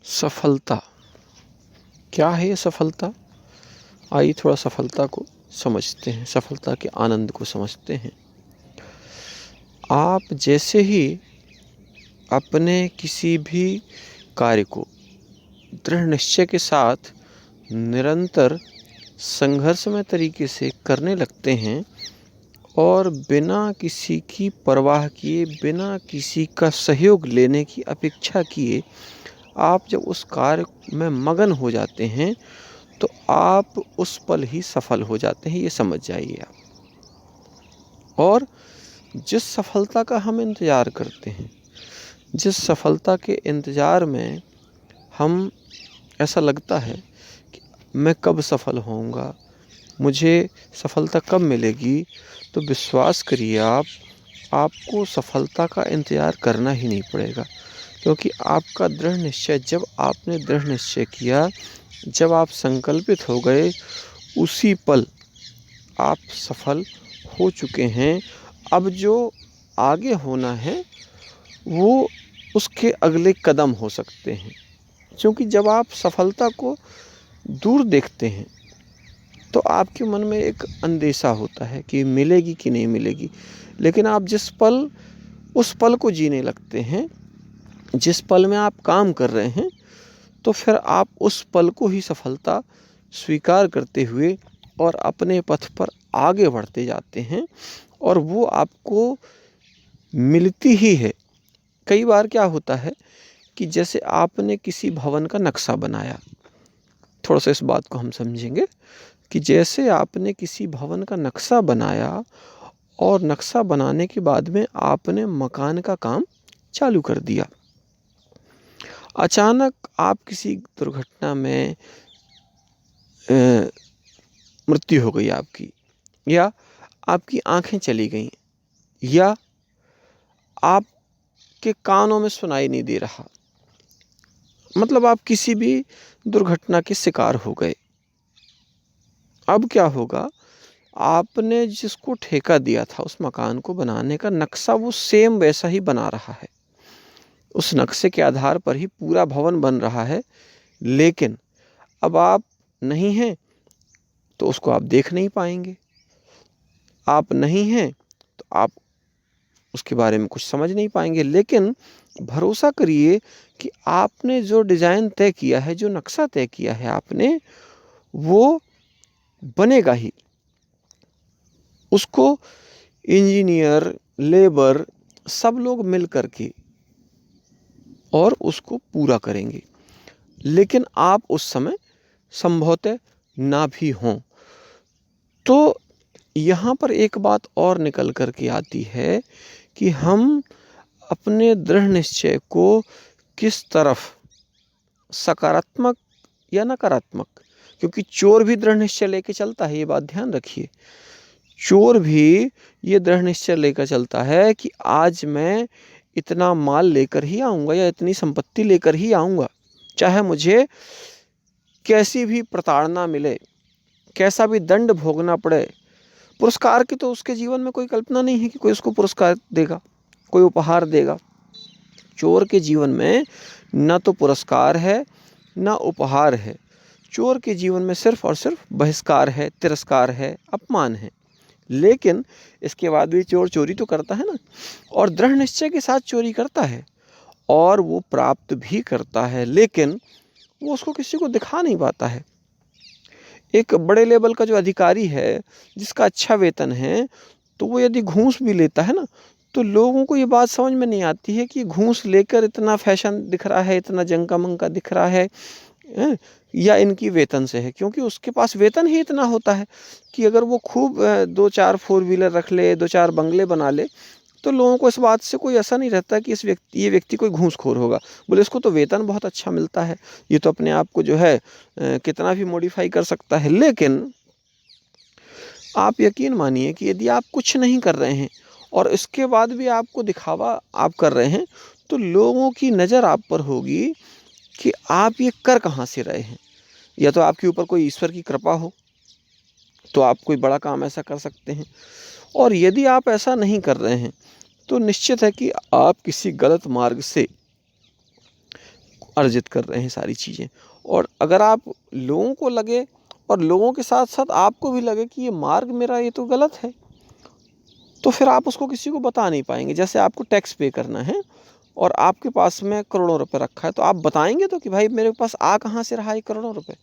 सफलता क्या है? ये सफलता, आइए थोड़ा सफलता को समझते हैं, सफलता के आनंद को समझते हैं। आप जैसे ही अपने किसी भी कार्य को दृढ़ निश्चय के साथ निरंतर संघर्षमय तरीके से करने लगते हैं और बिना किसी की परवाह किए, बिना किसी का सहयोग लेने की अपेक्षा किए आप जब उस कार्य में मगन हो जाते हैं तो आप उस पल ही सफल हो जाते हैं, ये समझ जाइए आप। और जिस सफलता का हम इंतज़ार करते हैं, जिस सफलता के इंतज़ार में हम ऐसा लगता है कि मैं कब सफल होऊंगा, मुझे सफलता कब मिलेगी, तो विश्वास करिए आपको सफलता का इंतज़ार करना ही नहीं पड़ेगा। क्योंकि आपका दृढ़ निश्चय, जब आपने दृढ़ निश्चय किया, जब आप संकल्पित हो गए, उसी पल आप सफल हो चुके हैं। अब जो आगे होना है वो उसके अगले कदम हो सकते हैं। क्योंकि जब आप सफलता को दूर देखते हैं तो आपके मन में एक अंदेशा होता है कि मिलेगी कि नहीं मिलेगी। लेकिन आप जिस पल उस पल को जीने लगते हैं, जिस पल में आप काम कर रहे हैं, तो फिर आप उस पल को ही सफलता स्वीकार करते हुए और अपने पथ पर आगे बढ़ते जाते हैं और वो आपको मिलती ही है। कई बार क्या होता है कि जैसे आपने किसी भवन का नक्शा बनाया, थोड़ा सा इस बात को हम समझेंगे कि जैसे आपने किसी भवन का नक्शा बनाया और नक्शा बनाने के बाद में आपने मकान का काम चालू कर दिया। अचानक आप किसी दुर्घटना में मृत्यु हो गई आपकी, या आपकी आंखें चली गईं, या आपके कानों में सुनाई नहीं दे रहा, मतलब आप किसी भी दुर्घटना के शिकार हो गए। अब क्या होगा? आपने जिसको ठेका दिया था उस मकान को बनाने का नक्शा, वो सेम वैसा ही बना रहा है, उस नक्शे के आधार पर ही पूरा भवन बन रहा है। लेकिन अब आप नहीं हैं तो उसको आप देख नहीं पाएंगे, आप नहीं हैं तो आप उसके बारे में कुछ समझ नहीं पाएंगे। लेकिन भरोसा करिए कि आपने जो डिज़ाइन तय किया है, जो नक्शा तय किया है आपने, वो बनेगा ही। उसको इंजीनियर, लेबर, सब लोग मिल कर के और उसको पूरा करेंगे। लेकिन आप उस समय संभवतः ना भी हों। तो यहाँ पर एक बात और निकल कर के आती है कि हम अपने दृढ़ निश्चय को किस तरफ, सकारात्मक या नकारात्मक, क्योंकि चोर भी दृढ़ निश्चय लेके चलता है, ये बात ध्यान रखिए। चोर भी ये दृढ़ निश्चय लेकर चलता है कि आज मैं इतना माल लेकर ही आऊँगा या इतनी संपत्ति लेकर ही आऊँगा, चाहे मुझे कैसी भी प्रताड़ना मिले, कैसा भी दंड भोगना पड़े। पुरस्कार की तो उसके जीवन में कोई कल्पना नहीं है कि कोई उसको पुरस्कार देगा, कोई उपहार देगा। चोर के जीवन में न तो पुरस्कार है, न उपहार है। चोर के जीवन में सिर्फ और सिर्फ बहिष्कार है, तिरस्कार है, अपमान है। लेकिन इसके बाद भी चोर चोरी तो करता है ना, और दृढ़ निश्चय के साथ चोरी करता है और वो प्राप्त भी करता है, लेकिन वो उसको किसी को दिखा नहीं पाता है। एक बड़े लेवल का जो अधिकारी है, जिसका अच्छा वेतन है, तो वो यदि घूस भी लेता है ना, तो लोगों को ये बात समझ में नहीं आती है कि घूस लेकर इतना फैशन दिख रहा है, इतना जंका मंका दिख रहा है, या इनकी वेतन से है। क्योंकि उसके पास वेतन ही इतना होता है कि अगर वो खूब 2-4 फोर व्हीलर रख ले, 2-4 बंगले बना ले, तो लोगों को इस बात से कोई ऐसा नहीं रहता कि ये व्यक्ति कोई घूसखोर होगा। बोले इसको तो वेतन बहुत अच्छा मिलता है, ये तो अपने आप को जो है कितना भी मॉडिफाई कर सकता है। लेकिन आप यकीन मानिए कि यदि आप कुछ नहीं कर रहे हैं और इसके बाद भी आपको दिखावा आप कर रहे हैं, तो लोगों की नज़र आप पर होगी कि आप ये कर कहाँ से रहे हैं। या तो आपके ऊपर कोई ईश्वर की कृपा हो तो आप कोई बड़ा काम ऐसा कर सकते हैं, और यदि आप ऐसा नहीं कर रहे हैं तो निश्चित है कि आप किसी गलत मार्ग से अर्जित कर रहे हैं सारी चीज़ें। और अगर आप लोगों को लगे और लोगों के साथ साथ आपको भी लगे कि ये मार्ग मेरा ये तो गलत है, तो फिर आप उसको किसी को बता नहीं पाएंगे। जैसे आपको टैक्स पे करना है और आपके पास में करोड़ों रुपए रखा है, तो आप बताएंगे तो कि भाई मेरे पास आ कहाँ से रहा है करोड़ों रुपए।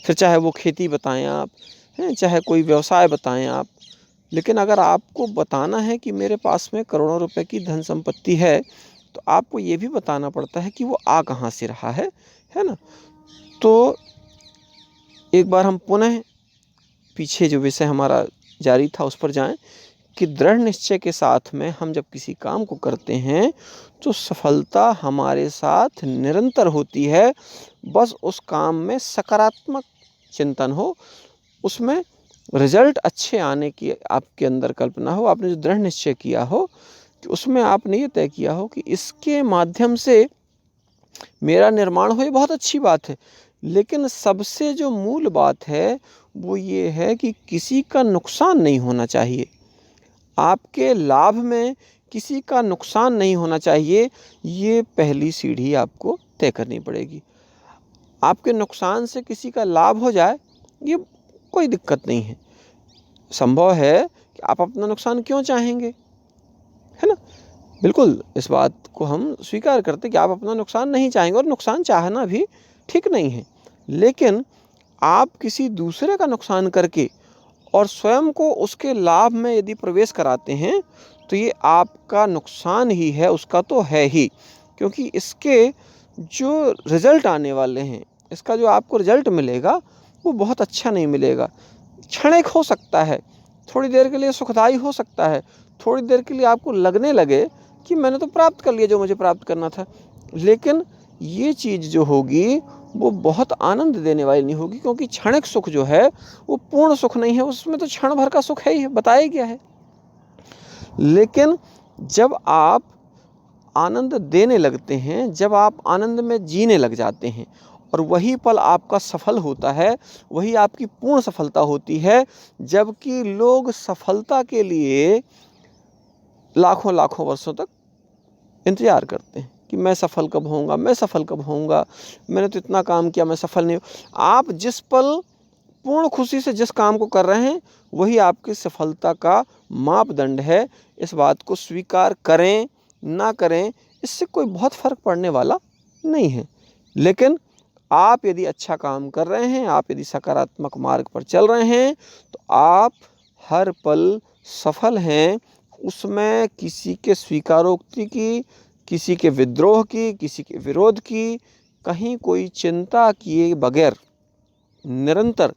फिर चाहे वो खेती बताएं आप, हैं, चाहे कोई व्यवसाय बताएं आप, लेकिन अगर आपको बताना है कि मेरे पास में करोड़ों रुपए की धन संपत्ति है, तो आपको ये भी बताना पड़ता है कि वो आ कहाँ से रहा है ना। तो एक बार हम पुनः पीछे जो विषय हमारा जारी था उस पर जाएं कि दृढ़ निश्चय के साथ में हम जब किसी काम को करते हैं तो सफलता हमारे साथ निरंतर होती है। बस उस काम में सकारात्मक चिंतन हो, उसमें रिजल्ट अच्छे आने की आपके अंदर कल्पना हो। आपने जो दृढ़ निश्चय किया हो कि उसमें आपने ये तय किया हो कि इसके माध्यम से मेरा निर्माण हो, ये बहुत अच्छी बात है। लेकिन सबसे जो मूल बात है वो ये है कि किसी का नुकसान नहीं होना चाहिए, आपके लाभ में किसी का नुकसान नहीं होना चाहिए। ये पहली सीढ़ी आपको तय करनी पड़ेगी। आपके नुकसान से किसी का लाभ हो जाए ये कोई दिक्कत नहीं है। संभव है कि आप अपना नुकसान क्यों चाहेंगे, है ना। बिल्कुल इस बात को हम स्वीकार करते कि आप अपना नुकसान नहीं चाहेंगे और नुकसान चाहना भी ठीक नहीं है। लेकिन आप किसी दूसरे का नुकसान करके और स्वयं को उसके लाभ में यदि प्रवेश कराते हैं तो ये आपका नुकसान ही है, उसका तो है ही। क्योंकि इसके जो रिजल्ट आने वाले हैं, इसका जो आपको रिजल्ट मिलेगा वो बहुत अच्छा नहीं मिलेगा। क्षणिक हो सकता है, थोड़ी देर के लिए सुखदाई हो सकता है, थोड़ी देर के लिए आपको लगने लगे कि मैंने तो प्राप्त कर लिया जो मुझे प्राप्त करना था, लेकिन ये चीज़ जो होगी वो बहुत आनंद देने वाली नहीं होगी। क्योंकि क्षणिक सुख जो है वो पूर्ण सुख नहीं है, उसमें तो क्षण भर का सुख है ही है, बताया गया है। लेकिन जब आप आनंद देने लगते हैं, जब आप आनंद में जीने लग जाते हैं और वही पल आपका सफल होता है, वही आपकी पूर्ण सफलता होती है। जबकि लोग सफलता के लिए लाखों लाखों वर्षों तक इंतजार करते हैं कि मैं सफल कब होऊंगा, मैं सफल कब होऊंगा, मैंने तो इतना काम किया, मैं सफल नहीं हूँ। आप जिस पल पूर्ण खुशी से जिस काम को कर रहे हैं वही आपकी सफलता का मापदंड है। इस बात को स्वीकार करें ना करें इससे कोई बहुत फर्क पड़ने वाला नहीं है। लेकिन आप यदि अच्छा काम कर रहे हैं, आप यदि सकारात्मक मार्ग पर चल रहे हैं, तो आप हर पल सफल हैं। उसमें किसी के स्वीकारोक्ति की, किसी के विद्रोह की, किसी के विरोध की कहीं कोई चिंता किए बगैर निरंतर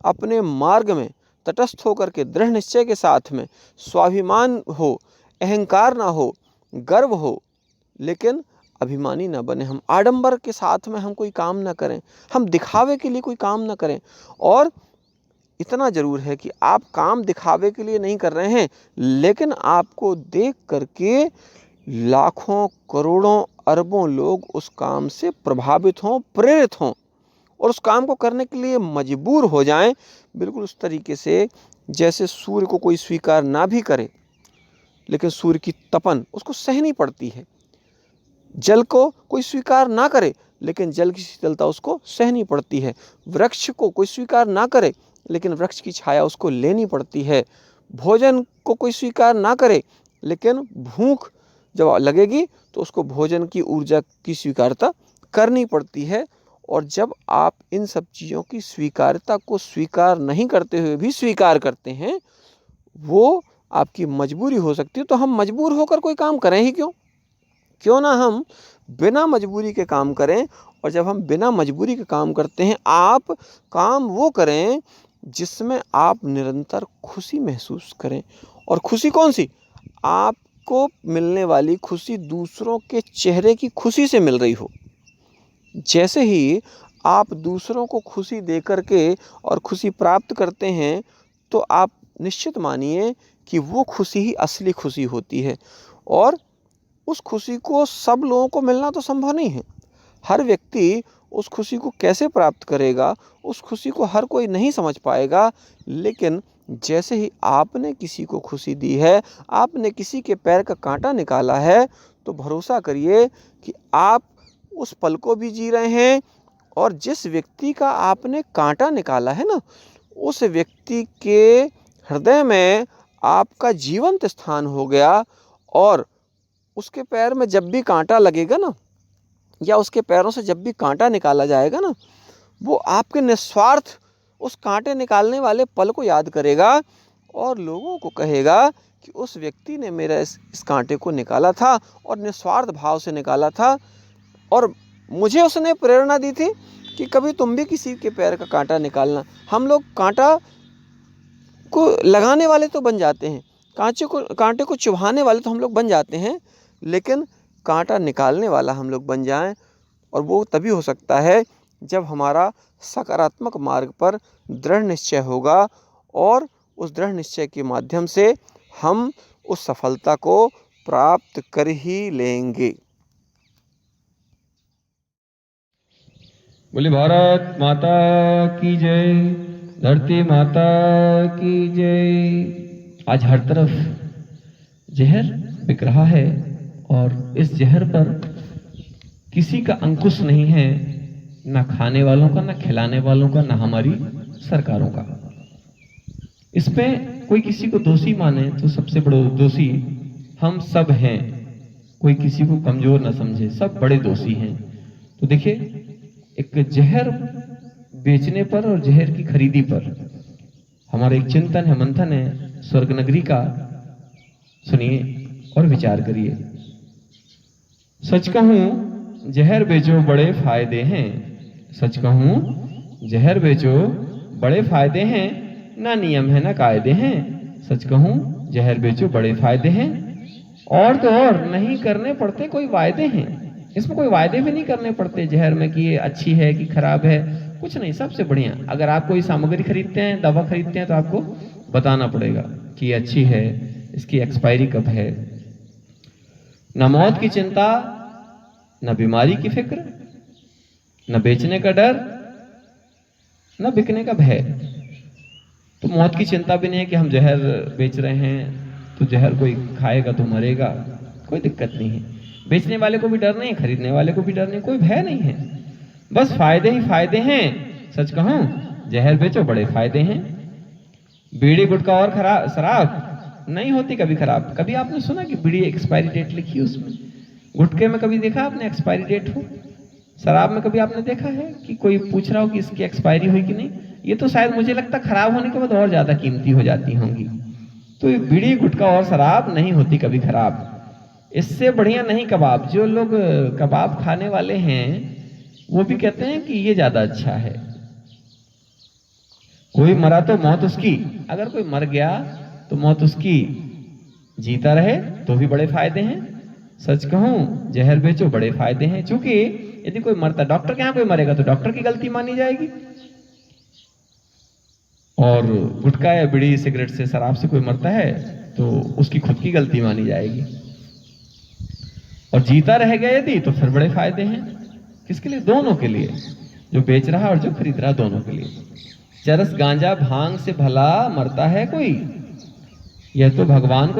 अपने मार्ग में तटस्थ होकर के दृढ़ निश्चय के साथ में, स्वाभिमान हो, अहंकार ना हो, गर्व हो, लेकिन अभिमानी ना बने। हम आडंबर के साथ में हम कोई काम ना करें, हम दिखावे के लिए कोई काम ना करें। और इतना ज़रूर है कि आप काम दिखावे के लिए नहीं कर रहे हैं, लेकिन आपको देख करके लाखों करोड़ों अरबों लोग उस काम से प्रभावित हों, प्रेरित हों और उस काम को करने के लिए मजबूर हो जाएं। बिल्कुल उस तरीके से जैसे सूर्य को कोई स्वीकार ना भी करे लेकिन सूर्य की तपन उसको सहनी पड़ती है। जल को कोई स्वीकार ना करे लेकिन जल की शीतलता उसको सहनी पड़ती है। वृक्ष को कोई स्वीकार ना करे लेकिन वृक्ष की छाया उसको लेनी पड़ती है। भोजन को कोई स्वीकार ना करे लेकिन भूख जब लगेगी तो उसको भोजन की ऊर्जा की स्वीकारता करनी पड़ती है। और जब आप इन सब चीज़ों की स्वीकार्यता को स्वीकार नहीं करते हुए भी स्वीकार करते हैं, वो आपकी मजबूरी हो सकती है। तो हम मजबूर होकर कोई काम करें ही क्यों? क्यों ना हम बिना मजबूरी के काम करें। और जब हम बिना मजबूरी के काम करते हैं, आप काम वो करें जिसमें आप निरंतर खुशी महसूस करें। और खुशी कौन सी? आपको मिलने वाली खुशी दूसरों के चेहरे की खुशी से मिल रही हो। जैसे ही आप दूसरों को खुशी दे करके और खुशी प्राप्त करते हैं तो आप निश्चित मानिए कि वो खुशी ही असली खुशी होती है। और उस खुशी को सब लोगों को मिलना तो संभव नहीं है। हर व्यक्ति उस खुशी को कैसे प्राप्त करेगा, उस खुशी को हर कोई नहीं समझ पाएगा। लेकिन जैसे ही आपने किसी को खुशी दी है, आपने किसी के पैर का कांटा निकाला है, तो भरोसा करिए कि आप उस पल को भी जी रहे हैं, और जिस व्यक्ति का आपने कांटा निकाला है ना, उस व्यक्ति के हृदय में आपका जीवंत स्थान हो गया, और उसके पैर में जब भी कांटा लगेगा ना, या उसके पैरों से जब भी कांटा निकाला जाएगा ना, वो आपके निस्वार्थ उस कांटे निकालने वाले पल को याद करेगा, और लोगों को कहेगा कि उस व्यक्ति ने मेरा इस कांटे को निकाला था, और निस्वार्थ भाव से निकाला था, और मुझे उसने प्रेरणा दी थी कि कभी तुम भी किसी के पैर का कांटा निकालना। हम लोग कांटा को लगाने वाले तो बन जाते हैं, कांटे को चुभाने वाले तो हम लोग बन जाते हैं, लेकिन कांटा निकालने वाला हम लोग बन जाएं, और वो तभी हो सकता है जब हमारा सकारात्मक मार्ग पर दृढ़ निश्चय होगा, और उस दृढ़ निश्चय के माध्यम से हम उस सफलता को प्राप्त कर ही लेंगे। बोले भारत माता की जय, धरती माता की जय। आज हर तरफ जहर बिक रहा है, और इस जहर पर किसी का अंकुश नहीं है, ना खाने वालों का, ना खिलाने वालों का, ना हमारी सरकारों का। इस पे कोई किसी को दोषी माने तो सबसे बड़े दोषी हम सब हैं। कोई किसी को कमजोर ना समझे, सब बड़े दोषी हैं। तो देखिए, एक जहर बेचने पर और जहर की खरीदी पर हमारा एक चिंतन है, मंथन है स्वर्ग नगरी का। सुनिए और विचार करिए। सच कहूं जहर बेचो बड़े फायदे हैं, सच कहूं जहर बेचो बड़े फायदे हैं, ना नियम है ना कायदे हैं। सच कहूं जहर बेचो बड़े फायदे हैं, और तो और नहीं करने पड़ते कोई वायदे हैं। इसमें कोई वायदे भी नहीं करने पड़ते जहर में कि ये अच्छी है कि खराब है, कुछ नहीं, सबसे बढ़िया। अगर आप कोई सामग्री खरीदते हैं, दवा खरीदते हैं, तो आपको बताना पड़ेगा कि ये अच्छी है, इसकी एक्सपायरी कब है। न मौत की चिंता, न बीमारी की फिक्र, न बेचने का डर, न बिकने का भय। तो मौत की चिंता भी नहीं है कि हम जहर बेच रहे हैं तो जहर कोई खाएगा तो मरेगा, कोई दिक्कत नहीं है। बेचने वाले को भी डर नहीं, खरीदने वाले को भी डर नहीं, कोई भय नहीं है, बस फायदे ही फायदे हैं। सच कहूं जहर बेचो बड़े फायदे हैं। बीड़ी गुटखा और खराब शराब नहीं होती कभी खराब। कभी आपने सुना कि बीड़ी एक्सपायरी डेट लिखी उसमें? गुटखे में कभी देखा आपने एक्सपायरी डेट हो? शराब में कभी आपने देखा है कि कोई पूछ रहा हो कि इसकी एक्सपायरी हुई कि नहीं? ये तो शायद मुझे लगता खराब होने के बाद और ज्यादा कीमती हो जाती होंगी। तो ये बीड़ी गुटखा और शराब नहीं होती कभी खराब। इससे बढ़िया नहीं कबाब। जो लोग कबाब खाने वाले हैं वो भी कहते हैं कि ये ज्यादा अच्छा है। कोई मरा तो मौत उसकी, अगर कोई मर गया तो मौत उसकी, जीता रहे तो भी बड़े फायदे हैं। सच कहूं जहर बेचो बड़े फायदे हैं। क्योंकि यदि कोई मरता, डॉक्टर के यहां कोई मरेगा तो डॉक्टर की गलती मानी जाएगी, और गुटखा या बीड़ी सिगरेट से, शराब से कोई मरता है तो उसकी खुद की गलती मानी जाएगी। और जीता रह गया यदि तो फिर बड़े फायदे हैं। किसके लिए? दोनों के लिए, जो बेच रहा और जो खरीद रहा, दोनों के लिए। चरस गांजा भांग से भला मरता है कोई? यह तो भगवान को